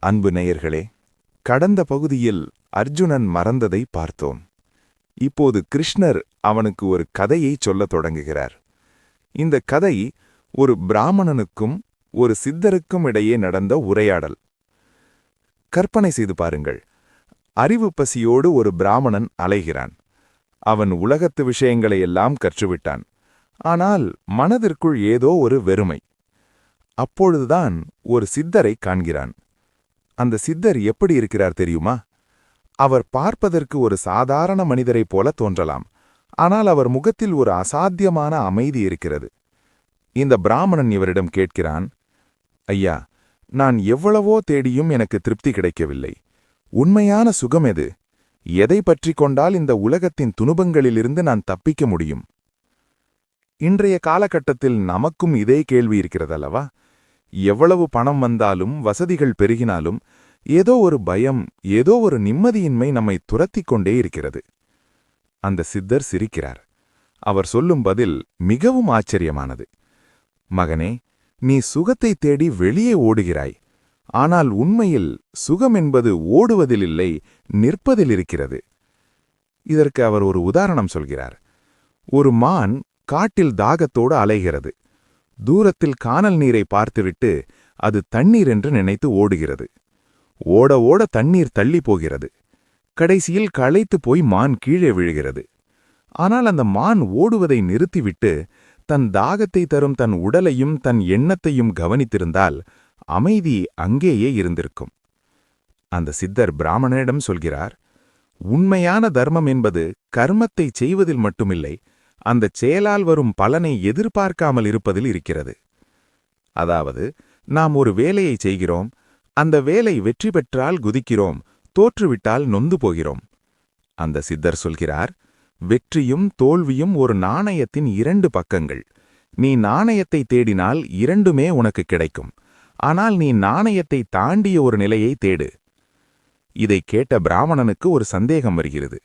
அன்பு நேயர்களே, கடந்த பகுதியில் அர்ஜுனன் மறந்ததை பார்த்தோம். இப்போது கிருஷ்ணர் அவனுக்கு ஒரு கதையை சொல்லத் தொடங்குகிறார். இந்த கதை ஒரு பிராமணனுக்கும் ஒரு சித்தருக்கும் இடையே நடந்த உரையாடல். கற்பனை செய்து பாருங்கள். அறிவு பசியோடு ஒரு பிராமணன் அலைகிறான். அவன் உலகத்து விஷயங்களையெல்லாம் கற்றுவிட்டான். ஆனால் மனதிற்குள் ஏதோ ஒரு வெறுமை. அப்பொழுதுதான் ஒரு சித்தரை காண்கிறான். அந்த சித்தர் எப்படி இருக்கிறார் தெரியுமா? அவர் பார்ப்பதற்கு ஒரு சாதாரண மனிதரைப் போல தோன்றலாம். ஆனால் அவர் முகத்தில் ஒரு அசாத்தியமான அமைதி இருக்கிறது. இந்த பிராமணன் இவரிடம் கேட்கிறான், ஐயா, நான் எவ்வளவோ தேடியும் எனக்கு திருப்தி கிடைக்கவில்லை. உண்மையான சுகம் எது? எதை பற்றி கொண்டால் இந்த உலகத்தின் துன்பங்களிலிருந்து நான் தப்பிக்க முடியும்? இன்றைய காலகட்டத்தில் நமக்கும் இதே கேள்வி இருக்கிறதல்லவா? எவ்வளவு பணம் வந்தாலும் வசதிகள் பெருகினாலும் ஏதோ ஒரு பயம், ஏதோ ஒரு நிம்மதியின்மை நம்மை துரத்திக் கொண்டே இருக்கிறது. அந்த சித்தர் சிரிக்கிறார். அவர் சொல்லும் பதில் மிகவும் ஆச்சரியமானது. மகனே, நீ சுகத்தை தேடி வெளியே ஓடுகிறாய். ஆனால் உண்மையில் சுகம் என்பது ஓடுவதில் இல்லை, நிற்பதில் இருக்கிறது. இதற்கு அவர் ஒரு உதாரணம் சொல்கிறார். ஒரு மான் காட்டில் தாகத்தோடு அலைகிறது. தூரத்தில் கானல் நீரை பார்த்துவிட்டு அது தண்ணீர் என்று நினைத்து ஓடுகிறது. ஓட ஓட தண்ணீர் தள்ளி போகிறது. கடைசியில் களைத்து போய் மான் கீழே விழுகிறது. ஆனால் அந்த மான் ஓடுவதை நிறுத்திவிட்டு தன் தாகத்தை தரும் தன் உடலையும் தன் எண்ணத்தையும் கவனித்திருந்தால் அமைதி அங்கேயே இருந்திருக்கும். அந்த சித்தர் பிராமணனிடம் சொல்கிறார், உண்மையான தர்மம் என்பது கர்மத்தை செய்வதில் மட்டுமில்லை, அந்தச் செயலால் வரும் பலனை எதிர்பார்க்காமல் இருப்பதில் இருக்கிறது. அதாவது, நாம் ஒரு வேலையை செய்கிறோம், அந்த வேலை வெற்றி பெற்றால் குதிக்கிறோம், தோற்றுவிட்டால் நொந்து போகிறோம். அந்த சித்தர் சொல்கிறார், வெற்றியும் தோல்வியும் ஒரு நாணயத்தின் இரண்டு பக்கங்கள். நீ நாணயத்தை தேடினால் இரண்டுமே உனக்கு கிடைக்கும். ஆனால் நீ நாணயத்தை தாண்டிய ஒரு நிலையை தேடு. இதை கேட்ட பிராமணனுக்கு ஒரு சந்தேகம் வருகிறது.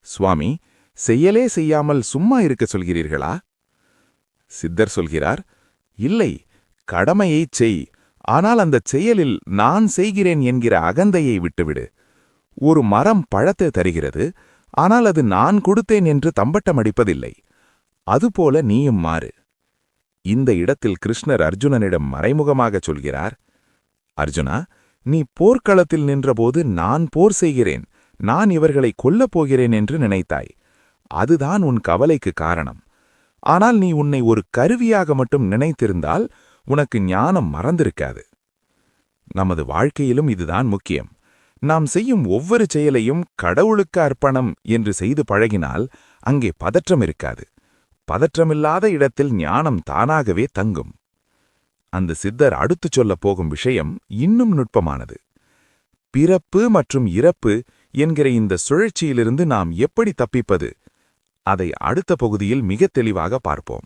சுவாமி, செய்யலே செய்யாமல் சும்மா இருக்க சொல்கிறீர்களா? சித்தர் சொல்கிறார், இல்லை, கடமையைச் செய். ஆனால் அந்தச் செயலில் நான் செய்கிறேன் என்கிற அகந்தையை விட்டுவிடு. ஒரு மரம் பழத்தை தருகிறது, ஆனால் அது நான் கொடுத்தேன் என்று தம்பட்டமடிப்பதில்லை. அதுபோல நீயும் மாறு. இந்த இடத்தில் கிருஷ்ணர் அர்ஜுனனிடம் மறைமுகமாகச் சொல்கிறார், அர்ஜுனா, நீ போர்க்களத்தில் நின்றபோது நான் போர் செய்கிறேன், நான் இவர்களை கொல்லப் போகிறேன் என்று நினைத்தாய். அதுதான் உன் கவலைக்கு காரணம். ஆனால் நீ உன்னை ஒரு கருவியாக மட்டும் நினைத்திருந்தால் உனக்கு ஞானம் மறந்திருக்காது. நமது வாழ்க்கையிலும் இதுதான் முக்கியம். நாம் செய்யும் ஒவ்வொரு செயலையும் கடவுளுக்கு அர்ப்பணம் என்று செய்து பழகினால் அங்கே பதற்றம் இருக்காது. பதற்றமில்லாத இடத்தில் ஞானம் தானாகவே தங்கும். அந்த சித்தர் அடுத்துச் சொல்லப் போகும் விஷயம் இன்னும் நுட்பமானது. பிறப்பு மற்றும் இறப்பு என்கிற இந்த சுழற்சியிலிருந்து நாம் எப்படி தப்பிப்பது? அதை அடுத்த பகுதியில் மிக தெளிவாக பார்ப்போம்.